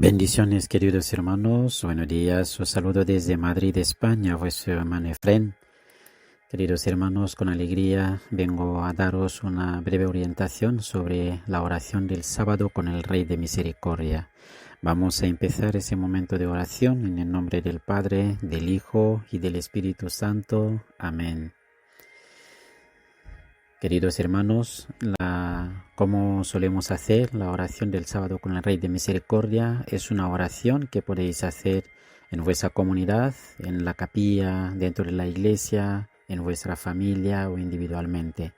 Bendiciones, queridos hermanos. Buenos días. Os saludo desde Madrid, España, vuestro hermano Efrén. Queridos hermanos, con alegría vengo a daros una breve orientación sobre la oración del sábado con el Rey de Misericordia. Vamos a empezar ese momento de oración en el nombre del Padre, del Hijo y del Espíritu Santo. Amén. Queridos hermanos, como solemos hacer, la oración del sábado con el Rey de Misericordia es una oración que podéis hacer en vuestra comunidad, en la capilla, dentro de la iglesia, en vuestra familia o individualmente.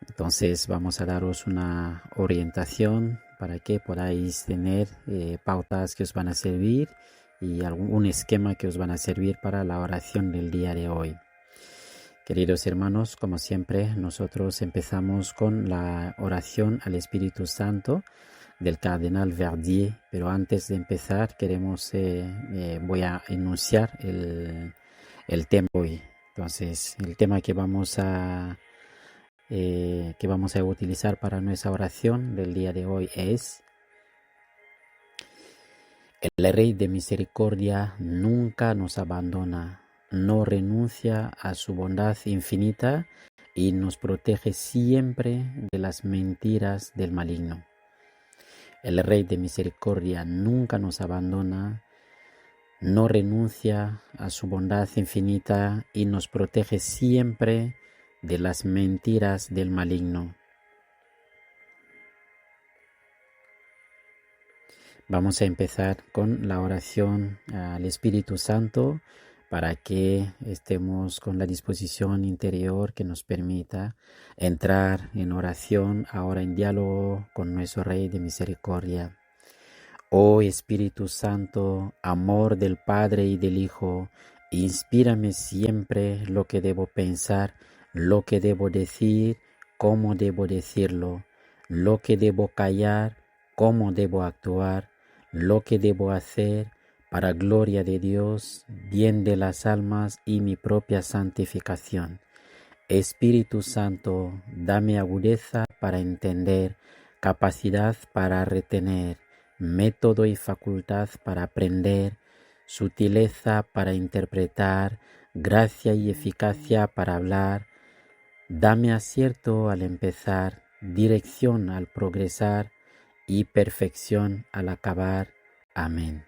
Entonces vamos a daros una orientación para que podáis tener pautas que os van a servir y un esquema que os van a servir para la oración del día de hoy. Queridos hermanos, como siempre, nosotros empezamos con la oración al Espíritu Santo del Cardenal Verdier, pero antes de empezar voy a enunciar el tema hoy. Entonces, el tema que vamos a utilizar para nuestra oración del día de hoy es: el Rey de Misericordia nunca nos abandona, no renuncia a su bondad infinita y nos protege siempre de las mentiras del maligno. El Rey de Misericordia nunca nos abandona, no renuncia a su bondad infinita y nos protege siempre de las mentiras del maligno. Vamos a empezar con la oración al Espíritu Santo para que estemos con la disposición interior que nos permita entrar en oración, ahora en diálogo con nuestro Rey de Misericordia. Oh Espíritu Santo, amor del Padre y del Hijo, inspírame siempre lo que debo pensar, lo que debo decir, cómo debo decirlo, lo que debo callar, cómo debo actuar, lo que debo hacer para gloria de Dios, bien de las almas y mi propia santificación. Espíritu Santo, dame agudeza para entender, capacidad para retener, método y facultad para aprender, sutileza para interpretar, gracia y eficacia para hablar. Dame acierto al empezar, dirección al progresar y perfección al acabar. Amén.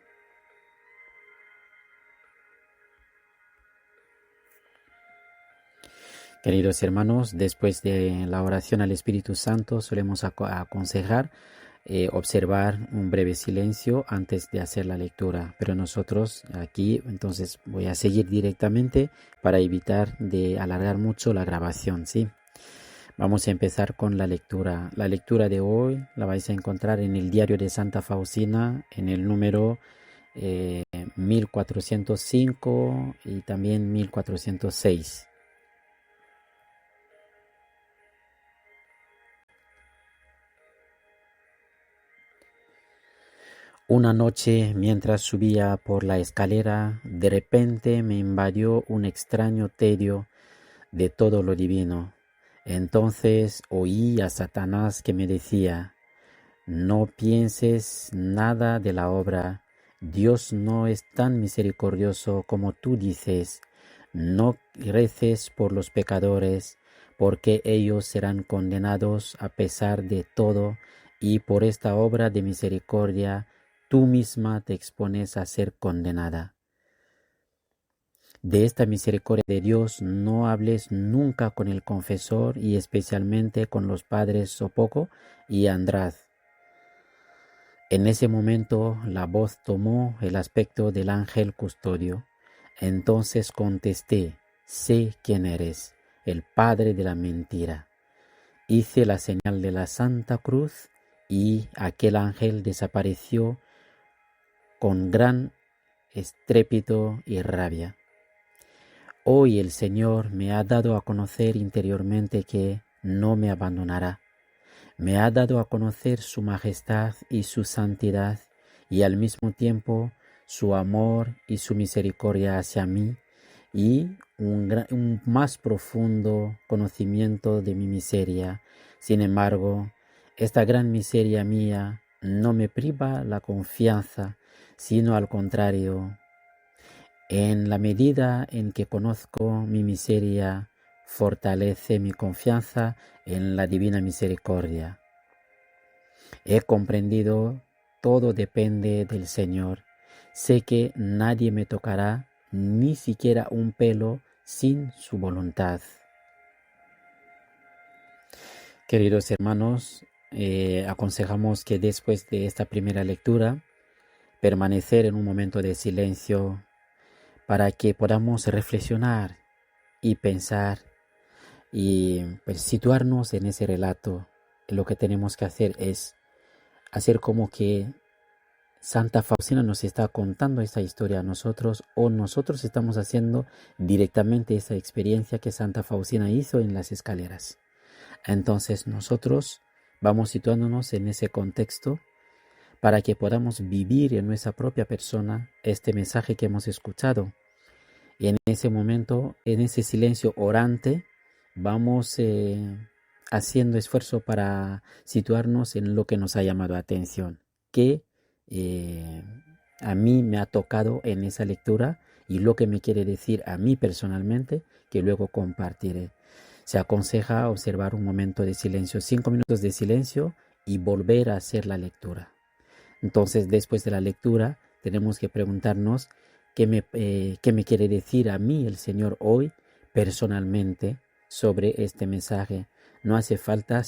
Queridos hermanos, después de la oración al Espíritu Santo solemos aconsejar observar un breve silencio antes de hacer la lectura, pero nosotros aquí entonces voy a seguir directamente para evitar de alargar mucho la grabación, ¿sí? Vamos a empezar con la lectura. La lectura de hoy la vais a encontrar en el diario de Santa Faustina, en el número 1405 y también 1406. Una noche, mientras subía por la escalera, de repente me invadió un extraño tedio de todo lo divino. Entonces oí a Satanás que me decía: no pienses nada de la obra, Dios no es tan misericordioso como tú dices, no reces por los pecadores, porque ellos serán condenados a pesar de todo, y por esta obra de misericordia tú misma te expones a ser condenada. De esta misericordia de Dios no hables nunca con el confesor y especialmente con los padres Sopoco y Andraz. En ese momento la voz tomó el aspecto del ángel custodio. Entonces contesté: sé quién eres, el padre de la mentira. Hice la señal de la Santa Cruz y aquel ángel desapareció con gran estrépito y rabia. Hoy el Señor me ha dado a conocer interiormente que no me abandonará. Me ha dado a conocer su majestad y su santidad y al mismo tiempo su amor y su misericordia hacia mí y un más profundo conocimiento de mi miseria. Sin embargo, esta gran miseria mía no me priva la confianza, sino al contrario, en la medida en que conozco mi miseria, fortalece mi confianza en la divina misericordia. He comprendido, todo depende del Señor. Sé que nadie me tocará, ni siquiera un pelo, sin su voluntad. Queridos hermanos, aconsejamos que después de esta primera lectura, permanecer en un momento de silencio para que podamos reflexionar y pensar y pues, situarnos en ese relato. Lo que tenemos que hacer es hacer como que Santa Faustina nos está contando esta historia a nosotros, o nosotros estamos haciendo directamente esa experiencia que Santa Faustina hizo en las escaleras. Entonces nosotros vamos situándonos en ese contexto para que podamos vivir en nuestra propia persona este mensaje que hemos escuchado. Y en ese momento, en ese silencio orante, vamos haciendo esfuerzo para situarnos en lo que nos ha llamado la atención, que a mí me ha tocado en esa lectura y lo que me quiere decir a mí personalmente, que luego compartiré. Se aconseja observar un momento de silencio, 5 minutos de silencio, y volver a hacer la lectura. Entonces, después de la lectura, tenemos que preguntarnos qué me quiere decir a mí el Señor hoy personalmente sobre este mensaje. No hace falta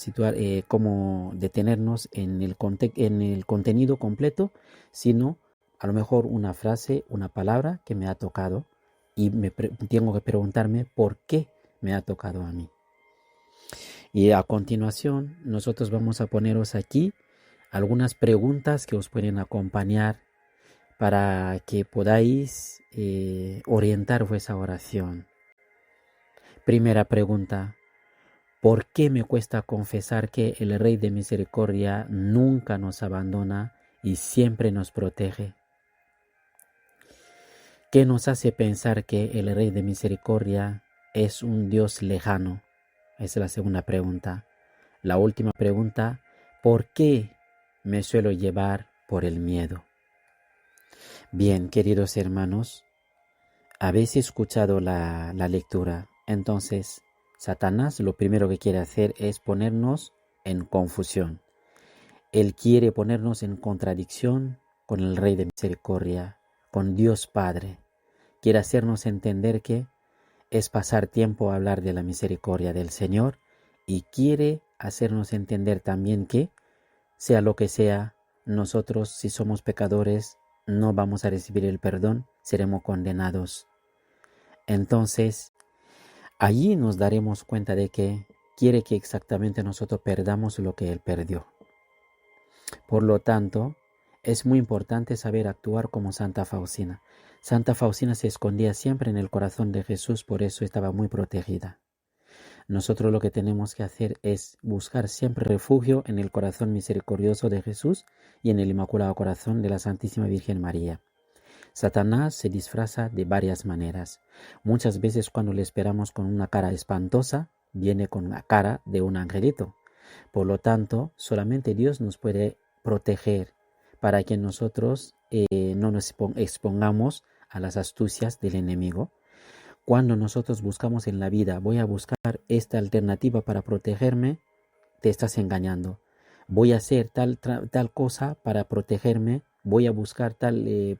como detenernos en el contenido completo, sino a lo mejor una frase, una palabra que me ha tocado, y tengo que preguntarme por qué me ha tocado a mí. Y a continuación nosotros vamos a poneros aquí algunas preguntas que os pueden acompañar para que podáis orientar vuestra oración. Primera pregunta: ¿por qué me cuesta confesar que el Rey de Misericordia nunca nos abandona y siempre nos protege? ¿Qué nos hace pensar que el Rey de Misericordia es un Dios lejano? Esa es la segunda pregunta. La última pregunta: ¿por qué me suelo llevar por el miedo? Bien, queridos hermanos, habéis escuchado la lectura. Entonces, Satanás lo primero que quiere hacer es ponernos en confusión. Él quiere ponernos en contradicción con el Rey de Misericordia, con Dios Padre. Quiere hacernos entender que es pasar tiempo a hablar de la misericordia del Señor, y quiere hacernos entender también que, sea lo que sea, nosotros, si somos pecadores, no vamos a recibir el perdón, seremos condenados. Entonces, allí nos daremos cuenta de que quiere que exactamente nosotros perdamos lo que Él perdió. Por lo tanto, es muy importante saber actuar como Santa Faustina. Santa Faustina se escondía siempre en el corazón de Jesús, por eso estaba muy protegida. Nosotros lo que tenemos que hacer es buscar siempre refugio en el corazón misericordioso de Jesús y en el Inmaculado Corazón de la Santísima Virgen María. Satanás se disfraza de varias maneras. Muchas veces cuando le esperamos con una cara espantosa, viene con la cara de un angelito. Por lo tanto, solamente Dios nos puede proteger para que nosotros no nos expongamos a las astucias del enemigo. Cuando nosotros buscamos en la vida, voy a buscar esta alternativa para protegerme, te estás engañando. Voy a hacer tal cosa para protegerme, voy a buscar tal,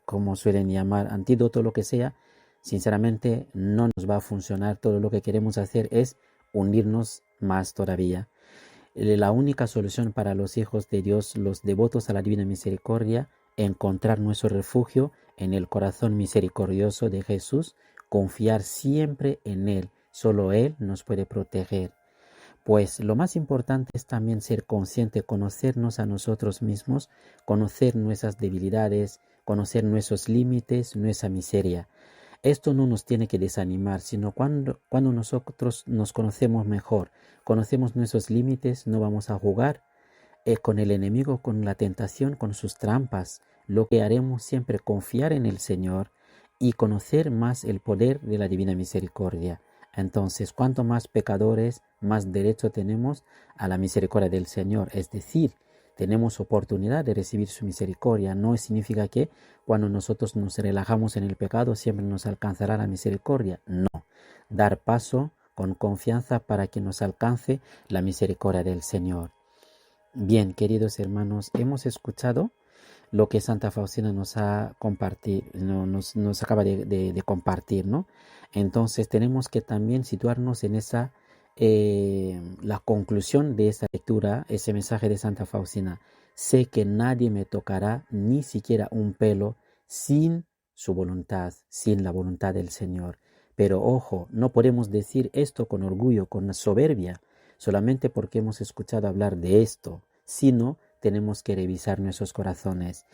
como suelen llamar, antídoto, lo que sea. Sinceramente, no nos va a funcionar. Todo lo que queremos hacer es hundirnos más todavía. La única solución para los hijos de Dios, los devotos a la Divina Misericordia, encontrar nuestro refugio en el corazón misericordioso de Jesús, confiar siempre en Él. Solo Él nos puede proteger. Pues lo más importante es también ser consciente, conocernos a nosotros mismos, conocer nuestras debilidades, conocer nuestros límites, nuestra miseria. Esto no nos tiene que desanimar, sino cuando nosotros nos conocemos mejor, conocemos nuestros límites, no vamos a jugar con el enemigo, con la tentación, con sus trampas. Lo que haremos siempre es confiar en el Señor y conocer más el poder de la Divina Misericordia. Entonces, cuanto más pecadores, más derecho tenemos a la misericordia del Señor. Es decir, tenemos oportunidad de recibir su misericordia. No significa que cuando nosotros nos relajamos en el pecado siempre nos alcanzará la misericordia. No, dar paso con confianza para que nos alcance la misericordia del Señor. Bien, queridos hermanos, hemos escuchado lo que Santa Faustina nos acaba de compartir, ¿no? Entonces tenemos que también situarnos en la conclusión de esa lectura, ese mensaje de Santa Faustina. Sé que nadie me tocará ni siquiera un pelo sin su voluntad, sin la voluntad del Señor. Pero ojo, no podemos decir esto con orgullo, con soberbia, solamente porque hemos escuchado hablar de esto, sino tenemos que revisar nuestros corazones.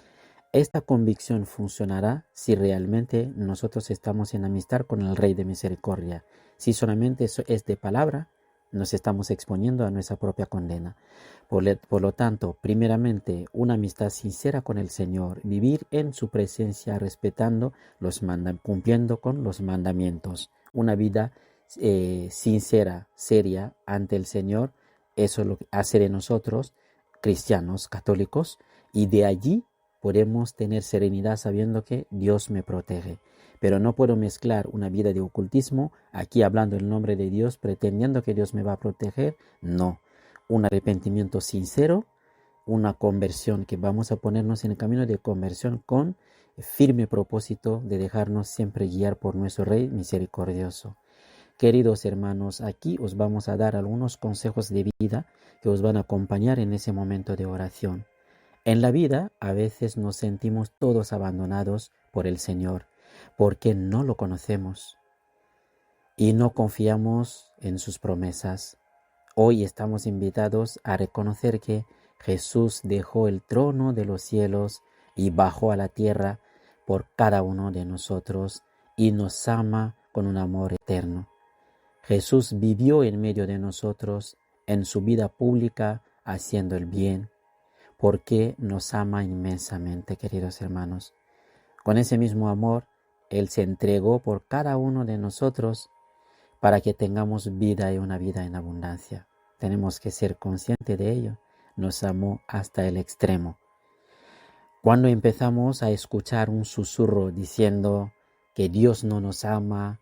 Esta convicción funcionará si realmente nosotros estamos en amistad con el Rey de Misericordia. Si solamente eso es de palabra, nos estamos exponiendo a nuestra propia condena. Por lo tanto, primeramente, una amistad sincera con el Señor, vivir en su presencia respetando cumpliendo con los mandamientos. Una vida sincera, seria ante el Señor, eso lo hace de nosotros cristianos, católicos, y de allí podemos tener serenidad sabiendo que Dios me protege. Pero no puedo mezclar una vida de ocultismo, aquí hablando en nombre de Dios, pretendiendo que Dios me va a proteger. No, un arrepentimiento sincero, una conversión, que vamos a ponernos en el camino de conversión con firme propósito de dejarnos siempre guiar por nuestro Rey misericordioso. Queridos hermanos, aquí os vamos a dar algunos consejos de vida que os van a acompañar en ese momento de oración. En la vida a veces nos sentimos todos abandonados por el Señor porque no lo conocemos y no confiamos en sus promesas. Hoy estamos invitados a reconocer que Jesús dejó el trono de los cielos y bajó a la tierra por cada uno de nosotros y nos ama con un amor eterno. Jesús vivió en medio de nosotros en su vida pública haciendo el bien, porque nos ama inmensamente, queridos hermanos. Con ese mismo amor, Él se entregó por cada uno de nosotros para que tengamos vida y una vida en abundancia. Tenemos que ser conscientes de ello. Nos amó hasta el extremo. Cuando empezamos a escuchar un susurro diciendo que Dios no nos ama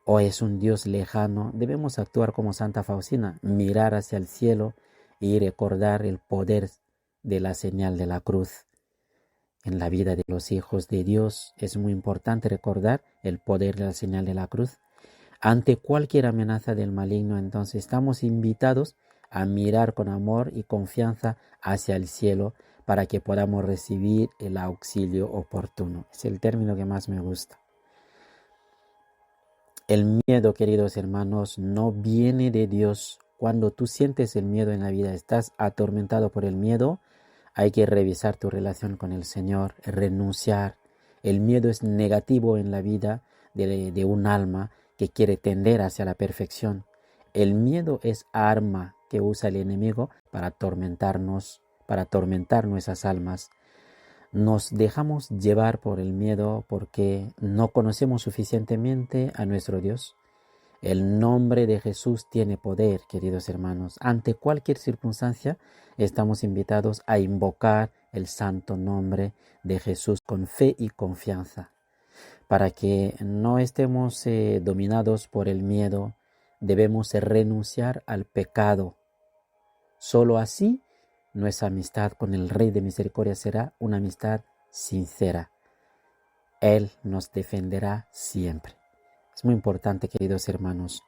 o es un Dios lejano, debemos actuar como Santa Faustina, mirar hacia el cielo y recordar el poder de la señal de la cruz. En la vida de los hijos de Dios es muy importante recordar el poder de la señal de la cruz. Ante cualquier amenaza del maligno, entonces estamos invitados a mirar con amor y confianza hacia el cielo para que podamos recibir el auxilio oportuno. Es el término que más me gusta. El miedo, queridos hermanos, no viene de Dios. Cuando tú sientes el miedo en la vida, estás atormentado por el miedo, hay que revisar tu relación con el Señor, renunciar. El miedo es negativo en la vida de un alma que quiere tender hacia la perfección. El miedo es arma que usa el enemigo para atormentarnos, para atormentar nuestras almas. Nos dejamos llevar por el miedo porque no conocemos suficientemente a nuestro Dios. El nombre de Jesús tiene poder, queridos hermanos. Ante cualquier circunstancia, estamos invitados a invocar el santo nombre de Jesús con fe y confianza. Para que no estemos dominados por el miedo, debemos renunciar al pecado. Solo así nuestra amistad con el Rey de Misericordia será una amistad sincera. Él nos defenderá siempre. Es muy importante, queridos hermanos.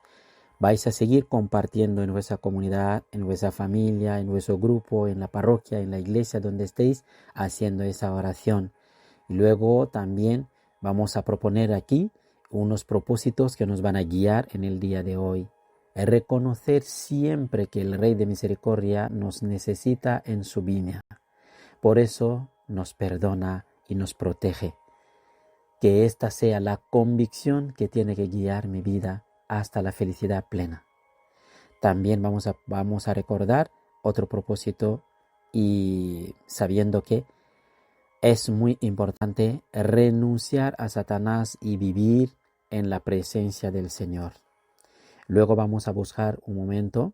Vais a seguir compartiendo en vuestra comunidad, en vuestra familia, en vuestro grupo, en la parroquia, en la iglesia donde estéis haciendo esa oración. Y luego también vamos a proponer aquí unos propósitos que nos van a guiar en el día de hoy. Reconocer siempre que el Rey de Misericordia nos necesita en su viña. Por eso nos perdona y nos protege. Que esta sea la convicción que tiene que guiar mi vida hasta la felicidad plena. También vamos a recordar otro propósito y sabiendo que es muy importante renunciar a Satanás y vivir en la presencia del Señor. Luego vamos a buscar un momento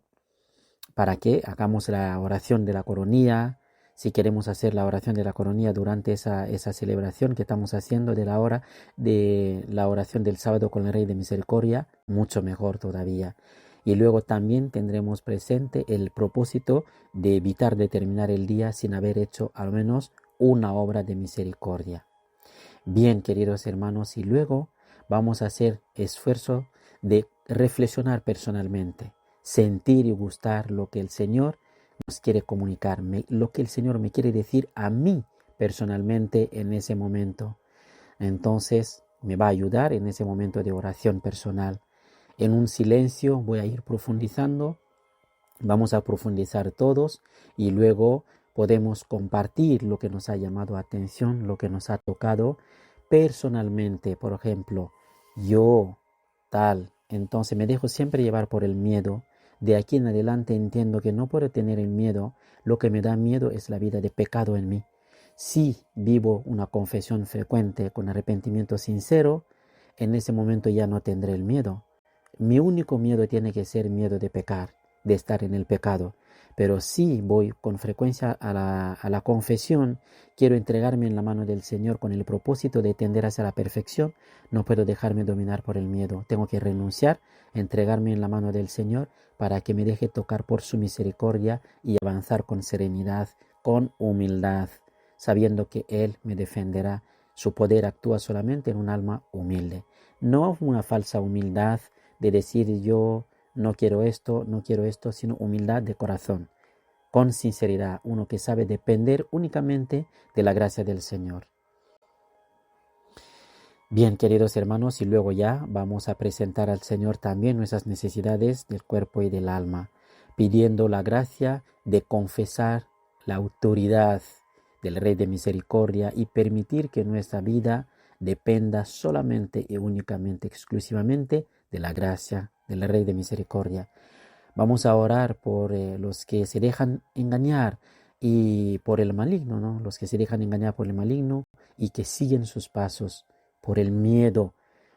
para que hagamos la oración de la coronilla, si queremos hacer la oración de la coronilla durante esa celebración que estamos haciendo de la oración del sábado con el Rey de Misericordia, mucho mejor todavía. Y luego también tendremos presente el propósito de evitar de terminar el día sin haber hecho al menos una obra de misericordia. Bien, queridos hermanos, y luego vamos a hacer esfuerzo de reflexionar personalmente, sentir y gustar lo que el Señor nos quiere comunicar, lo que el Señor me quiere decir a mí personalmente en ese momento. Entonces me va a ayudar en ese momento de oración personal. En un silencio voy a ir profundizando, vamos a profundizar todos y luego podemos compartir lo que nos ha llamado la atención, lo que nos ha tocado personalmente. Por ejemplo, yo tal, entonces me dejo siempre llevar por el miedo. De aquí en adelante entiendo que no puedo tener el miedo. Lo que me da miedo es la vida de pecado en mí. Si vivo una confesión frecuente con arrepentimiento sincero, en ese momento ya no tendré el miedo. Mi único miedo tiene que ser miedo de pecar, de estar en el pecado. Pero si voy con frecuencia a la confesión, quiero entregarme en la mano del Señor con el propósito de tender hacia la perfección, no puedo dejarme dominar por el miedo. Tengo que renunciar, entregarme en la mano del Señor para que me deje tocar por su misericordia y avanzar con serenidad, con humildad, sabiendo que Él me defenderá. Su poder actúa solamente en un alma humilde. No una falsa humildad de decir yo no quiero esto, sino humildad de corazón, con sinceridad, uno que sabe depender únicamente de la gracia del Señor. Bien, queridos hermanos, y luego ya vamos a presentar al Señor también nuestras necesidades del cuerpo y del alma, pidiendo la gracia de confesar la autoridad del Rey de Misericordia y permitir que nuestra vida dependa solamente y únicamente, exclusivamente de la gracia del Rey de Misericordia. Vamos a orar por los que se dejan engañar y por el maligno, ¿no? Los que se dejan engañar por el maligno y que siguen sus pasos, por el miedo,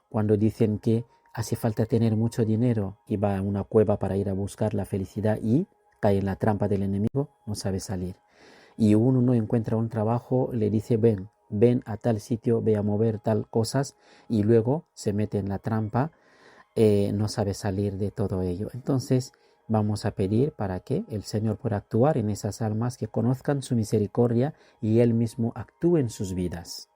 cuando dicen que hace falta tener mucho dinero y va a una cueva para ir a buscar la felicidad y cae en la trampa del enemigo, no sabe salir. Y uno no encuentra un trabajo, le dice ven a tal sitio, ve a mover tal cosas y luego se mete en la trampa, no sabe salir de todo ello. Entonces vamos a pedir para que el Señor pueda actuar en esas almas que conozcan su misericordia y Él mismo actúe en sus vidas.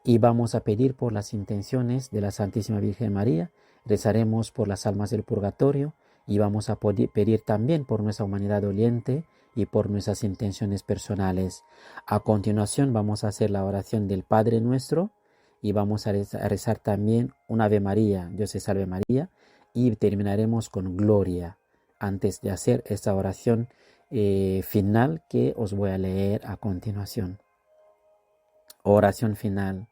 Y vamos a pedir por las intenciones de la Santísima Virgen María, rezaremos por las almas del purgatorio y vamos a pedir también por nuestra humanidad doliente y por nuestras intenciones personales. A continuación vamos a hacer la oración del Padre Nuestro y vamos a rezar también un Ave María, Dios te salve María, y terminaremos con Gloria antes de hacer esta oración final que os voy a leer a continuación. Oración final.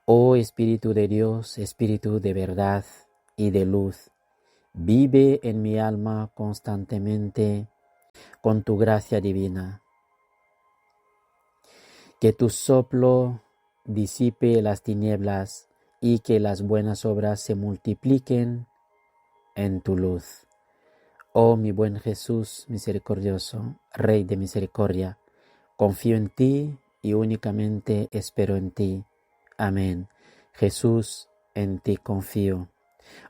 Oh Espíritu de Dios, Espíritu de verdad y de luz, vive en mi alma constantemente con tu gracia divina. Que tu soplo disipe las tinieblas y que las buenas obras se multipliquen en tu luz. Oh mi buen Jesús misericordioso, Rey de misericordia, confío en ti y únicamente espero en ti. Amén. Jesús, en ti confío.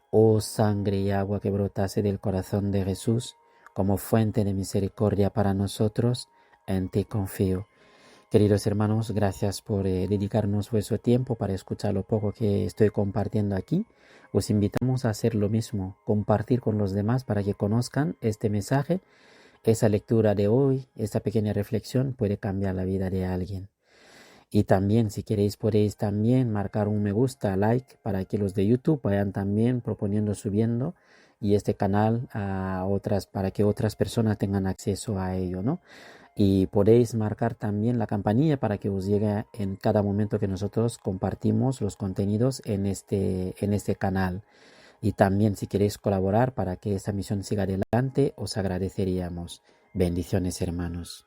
Oh sangre y agua que brotase del corazón de Jesús, como fuente de misericordia para nosotros, en ti confío. Queridos hermanos, gracias por dedicarnos vuestro tiempo para escuchar lo poco que estoy compartiendo aquí. Os invitamos a hacer lo mismo, compartir con los demás para que conozcan este mensaje. Esa lectura de hoy, esta pequeña reflexión puede cambiar la vida de alguien. Y también, si queréis, podéis también marcar un me gusta, like, para que los de YouTube vayan también proponiendo, subiendo, y este canal para que otras personas tengan acceso a ello, ¿no? Y podéis marcar también la campanilla para que os llegue en cada momento que nosotros compartimos los contenidos en este canal. Y también, si queréis colaborar para que esta misión siga adelante, os agradeceríamos. Bendiciones, hermanos.